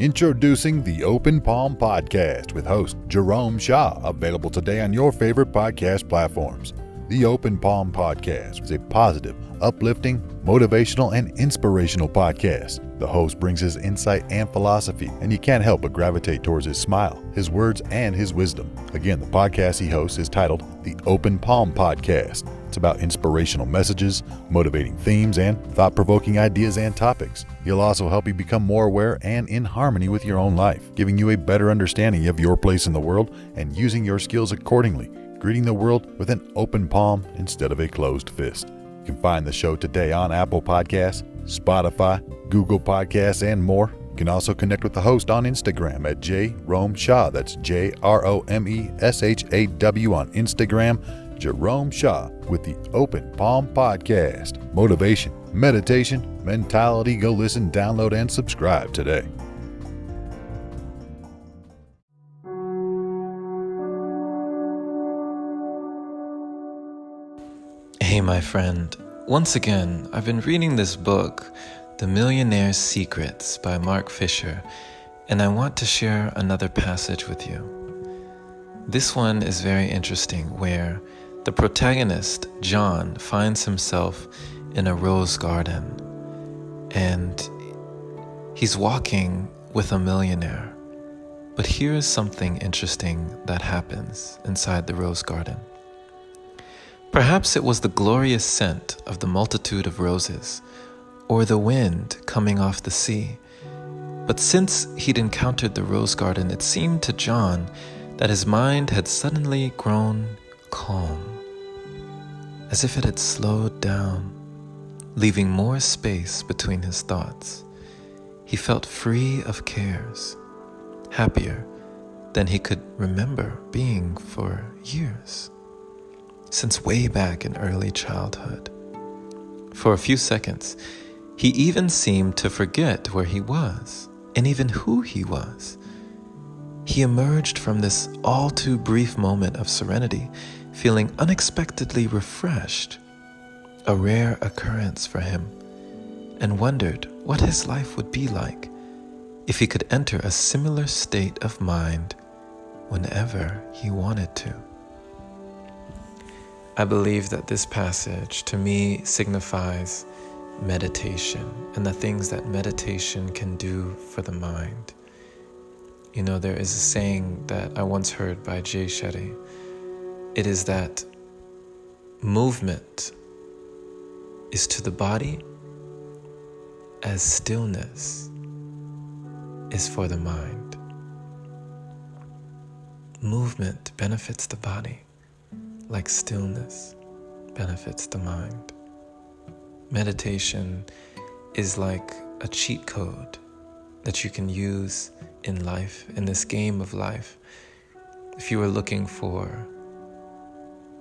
Introducing the Open Palm Podcast with host Jerome Shaw, available today on your favorite podcast platforms. The Open Palm Podcast is a positive, uplifting, motivational, and inspirational podcast. The host brings his insight and philosophy, and you can't help but gravitate towards his smile, his words, and his wisdom. Again, the podcast he hosts is titled The Open Palm Podcast. It's about inspirational messages, motivating themes, and thought-provoking ideas and topics. He'll also help you become more aware and in harmony with your own life, giving you a better understanding of your place in the world and using your skills accordingly, greeting the world with an open palm instead of a closed fist. You can find the show today on Apple Podcasts, Spotify, Google Podcasts, and more. You can also connect with the host on Instagram at Jerome Shaw. That's JROMESHAW on Instagram. Jerome Shaw with the Open Palm Podcast. Motivation, meditation, mentality. Go listen, download, and subscribe today. Hey, my friend. Once again, I've been reading this book, The Millionaire's Secrets by Mark Fisher, and I want to share another passage with you. This one is very interesting, where the protagonist, John, finds himself in a rose garden, and he's walking with a millionaire. But here's something interesting that happens inside the rose garden. Perhaps it was the glorious scent of the multitude of roses, or the wind coming off the sea. But since he'd encountered the rose garden, it seemed to John that his mind had suddenly grown calm, as if it had slowed down, leaving more space between his thoughts. He felt free of cares, happier than he could remember being for years, since way back in early childhood. For a few seconds, he even seemed to forget where he was, and even who he was. He emerged from this all too brief moment of serenity, feeling unexpectedly refreshed, a rare occurrence for him, and wondered what his life would be like if he could enter a similar state of mind whenever he wanted to. I believe that this passage, to me, signifies meditation and the things that meditation can do for the mind. You know, there is a saying that I once heard by Jay Shetty. It is that movement is to the body as stillness is for the mind. Movement benefits the body like stillness benefits the mind. Meditation is like a cheat code that you can use in life, in this game of life. If you are looking for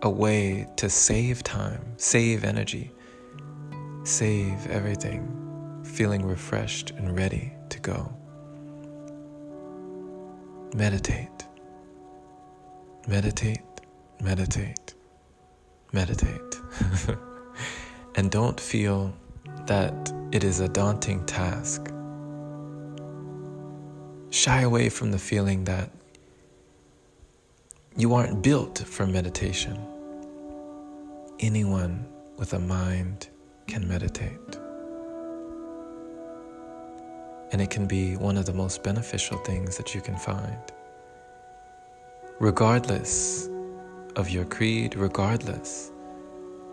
a way to save time, save energy, save everything, feeling refreshed and ready to go, meditate. Meditate, meditate, meditate. And don't feel that it is a daunting task. Shy away from the feeling that you aren't built for meditation. Anyone with a mind can meditate. And it can be one of the most beneficial things that you can find. Regardless of your creed, regardless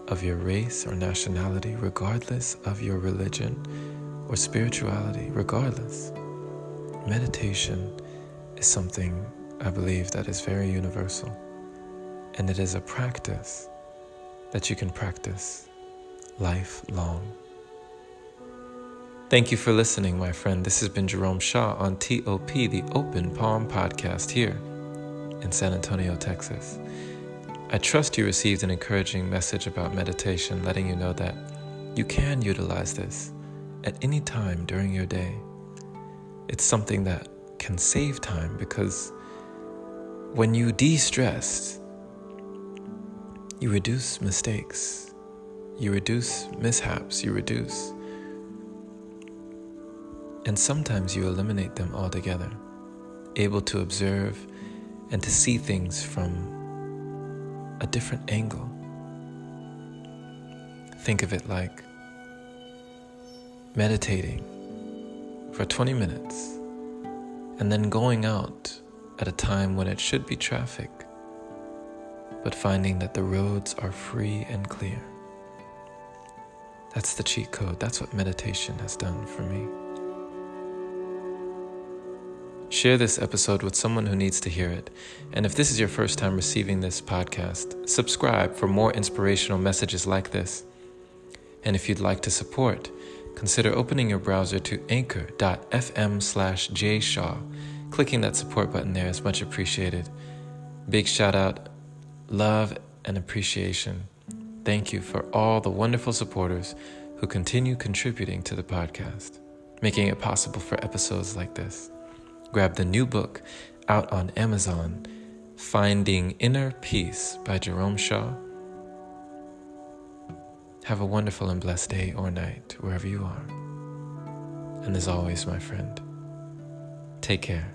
of your race or nationality, regardless of your religion or spirituality, regardless, meditation is something I believe that is very universal, and it is a practice that you can practice lifelong. Thank you for listening, my friend. This has been Jerome Shaw on TOP, the Open Palm Podcast here in San Antonio, Texas. I trust you received an encouraging message about meditation, letting you know that you can utilize this at any time during your day. It's something that can save time, because when you de-stress, you reduce mistakes, you reduce mishaps, you reduce And sometimes you eliminate them altogether, able to observe and to see things from a different angle. Think of it like meditating for 20 minutes and then going out at a time when it should be traffic, but finding that the roads are free and clear. That's the cheat code. That's what meditation has done for me. Share this episode with someone who needs to hear it. And if this is your first time receiving this podcast, subscribe for more inspirational messages like this. And if you'd like to support, consider opening your browser to anchor.fm/jshaw. Clicking that support button there is much appreciated. Big shout out, love, and appreciation. Thank you for all the wonderful supporters who continue contributing to the podcast, making it possible for episodes like this. Grab the new book out on Amazon, Finding Inner Peace by Jerome. Have a wonderful and blessed day or night, wherever you are. And as always, my friend, take care.